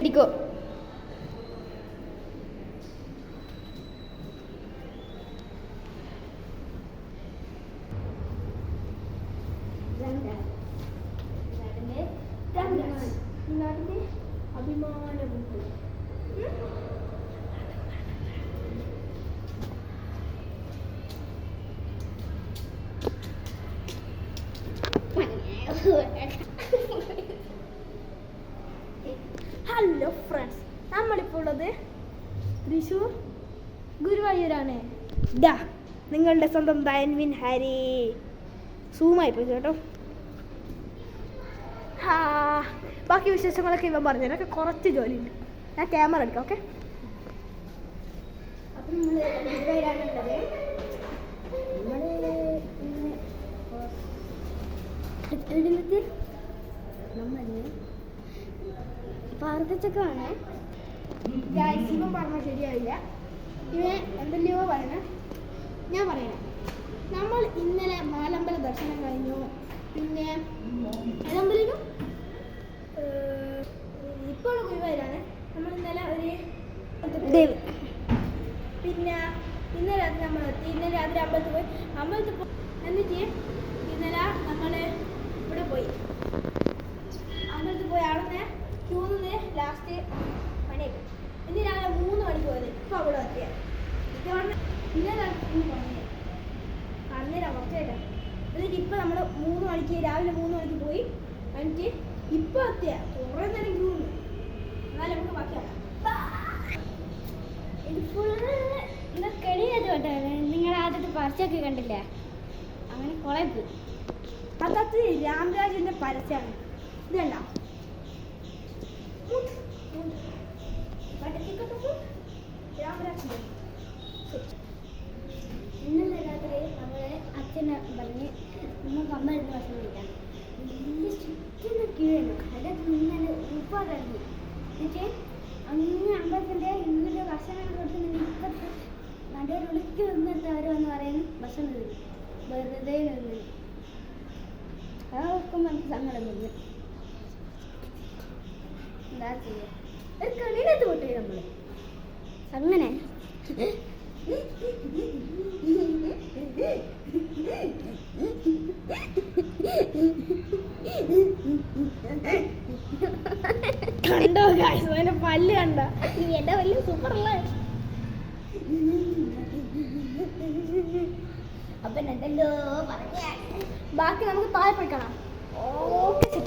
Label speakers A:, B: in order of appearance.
A: ഇടിക്കോ നാടിന്റെ അഭിമാനമുണ്ട്. Hello friends, നമ്മളിപ്പോൾ ഉള്ളത് തൃശ്ശൂർ ഗുരുവായൂരാണ്. ഇതാ നിങ്ങളുടെ സ്വന്തം ദയൻവിൻ ഹാരി. സൂമായി പോയി കേട്ടോ. ബാക്കി വിശേഷങ്ങളൊക്കെ ഇവൻ പറഞ്ഞു എനിക്ക് കുറച്ച് ജോലിയുണ്ട്. ഞാൻ ക്യാമറ എടുക്കാം. ഓക്കെ, അപ്പം നമ്മൾ ഗുരുവായൂരാണുള്ളത്. നമ്മൾ പാർവച്ചക്കാണ്. ഇവൻ പറഞ്ഞാൽ ശരിയാവില്ല. ഇവൻ എന്തെല്ലോ പറയണേ, ഞാൻ പറയണേ. നമ്മൾ ഇന്നലെ മാലമ്പല ദർശനം കഴിഞ്ഞു. പിന്നെ ഏതമ്പലിനും ഇപ്പോൾ ഗുരുവായൂരാണ്. നമ്മൾ ഇന്നലെ പിന്നെ ഇന്നലെ രാത്രി നമ്മൾ എത്തി. ഇന്നലെ രാത്രി അമ്പലത്തിൽ പോയി. എന്നിട്ട് ഇന്നലെ നമ്മൾ ഇവിടെ പോയി. അമ്പലത്തിൽ പോയി അവിടെ ക്യൂ നിന്ന് ലാസ്റ്റ് പണിയൊക്കെ. ഇന്ന് രാവിലെ 3 മണിക്ക് പോയത്. ഇപ്പം അവിടെ എത്തിയ ഇന്നലെ അന്നേരം കുറച്ചായിട്ടാ. എന്നിട്ട് ഇപ്പം നമ്മൾ 3 മണിക്ക് രാവിലെ 3 മണിക്ക് പോയി. എന്നിട്ട് ഇപ്പം എത്തിയ കുറേ നേരം ക്യൂ ഉണ്ട്. എന്നാലും നമുക്ക് ബാക്കിയാണ്. ഇത് ഫുള്ള് കെണിയത് കേട്ടാണ്. നിങ്ങൾ ആദ്യത്തെ പരസ്യമൊക്കെ കണ്ടില്ലേ? അങ്ങനെ കുറെ പോയി. അതത് രാംരാജിന്റെ പരസ്യമാണ്. ഇതല്ല രാമരാജിന്റെ. ഇന്നലെ രാത്രി നമ്മളെ അച്ഛനെ പറഞ്ഞ് നമുക്ക് അമ്മരുന്ന് ഭക്ഷണം കഴിക്കാം. വലിയ ചുറ്റുന്ന കീഴാണ്. അതിനകത്ത് ഇങ്ങനെ ഉപ്പാകരുത്. എന്നിട്ട് അങ്ങനെ അമ്പലത്തിൻ്റെ ഇന്നലെ ഭക്ഷണം കൊടുത്ത് ഇപ്പത്തെ നടുവിൽ ഒളിക്ക് നിന്നിട്ട് അവർ വന്ന് പറയുന്നു ഭക്ഷണം തരും. വെറുതെ നിന്ന് അതൊക്കെ നമുക്ക് സങ്കടം തോന്നി. എന്താ ചെയ്യുക? ഒരു കളിയിലത്ത് പൊട്ടി നമ്മൾ അങ്ങനെ. കണ്ടോ ഗായ്സ്, അതിന്റെ പല്ല് കണ്ട? എന്റെ പല്ല് സൂപ്പറുള്ള. അപ്പൊ എന്തെല്ലോ പറയാ. ബാക്കി നമുക്ക് താഴെ പോയി കാണാം. ഓക്കെ.